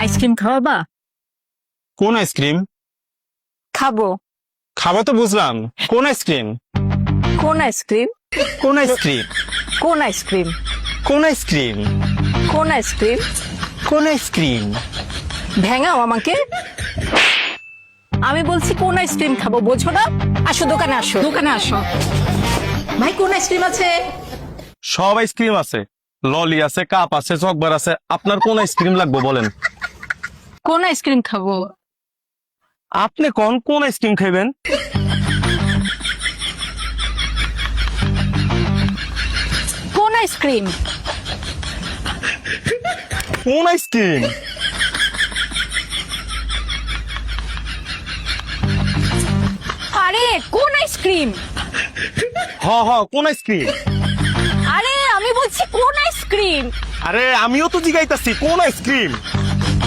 Ice cream খাওয়াবা? কোন ice cream? খাবো। খাওয়া তো বুঝলাম, কোন আইসক্রিম? কোন আইসক্রিম? কোন আইসক্রিম? কোন আইসক্রিম? কোন আইসক্রিম? কোন আইসক্রিম? কোন আইসক্রিম? ভেঙাও আমাকে। আমি বলছি কোন আইসক্রিম খাবো, বোঝো না? আসো দোকানে, আসো দোকানে আসো। ভাই কোন আইসক্রিম আছে? সব আইসক্রিম আছে, ললি আছে, কাপ আছে, চকবার আছে। আপনার কোন আইসক্রিম লাগবে বলেন? কোন আইসক্রিম খাবো? আপনি কোন আইসক্রিম খাইবেন? কোন আইসক্রিম? কোন আইসক্রিম? আরে কোন আইসক্রিম? কোন আইসক্রিম? আরে আমি বলছি কোন আইসক্রিম? আরে আমিও তো জিগাইতাছি কোন আইসক্রিম।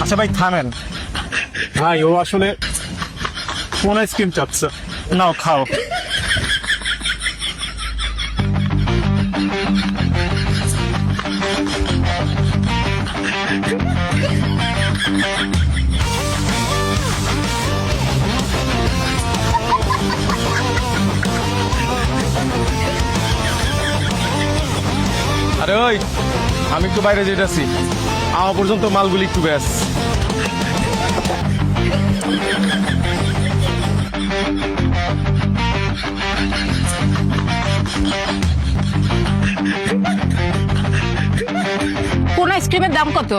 আচ্ছা ভাই থামেন, ভাই ও আসলে কোন আইসক্রিম চাচ্ছে, নাও খাও। আরে ওই, আমি একটু বাইরে যেতেছি, আমার পর্যন্ত মালগুলি একটু ব্যাস। কোন আইসক্রিমের দাম কত?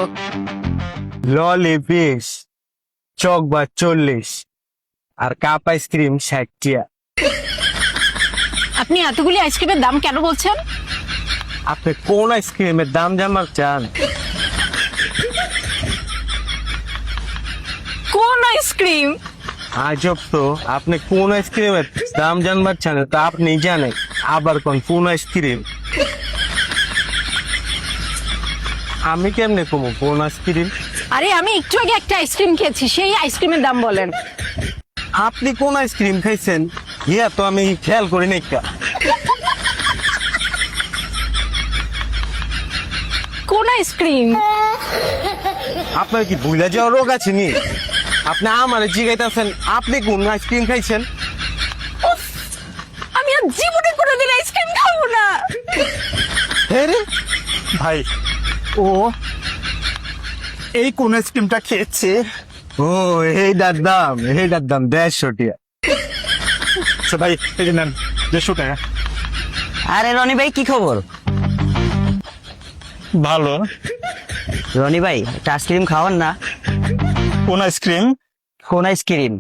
ললি 20, চকবার 40 আর কাপ আইসক্রিম 60 টিয়া। আপনি এতগুলি আইসক্রিমের দাম কেন বলছেন? আপনি কোন আইসক্রিমের দাম জানবার চান? কোন আইসক্রিম? আজব তো, আপনি কোন আইসক্রিমের দাম জানবার চান তা আপনি জানেন, আবার কোন আইসক্রিম? আমি কেমনে কমু কোন আইসক্রিম? আরে আমি একটু আগে একটা আইসক্রিম খেয়েছি, সেই আইসক্রিমের দাম বলেন। আপনি কোন আইসক্রিম খাইছেন ইয়া তো আমি খেয়াল করি নাই কা। কোন আইসক্রিম? আপনার কি ভুলে যাওয়ার রোগ আছে নি? আপনি আমার জিগাইতেছেন আপনি কোন আইসক্রিম খাইছেন? আমি আর জীবনে কোনোদিন আইসক্রিম খাবো না। হ্যাঁ রে, ভাই ও এই কোন আইসক্রিমটা খেয়েছে। ও এইটার দাম 150 টিয়া। আচ্ছা ভাই এই যে নেন 150 টাকা। আরে রনি ভাই কি খবর? ভালো। রনি ভাই একটা আইসক্রিম খাওয়ান না। কোন আইসক্রিম? কোন আইসক্রিম?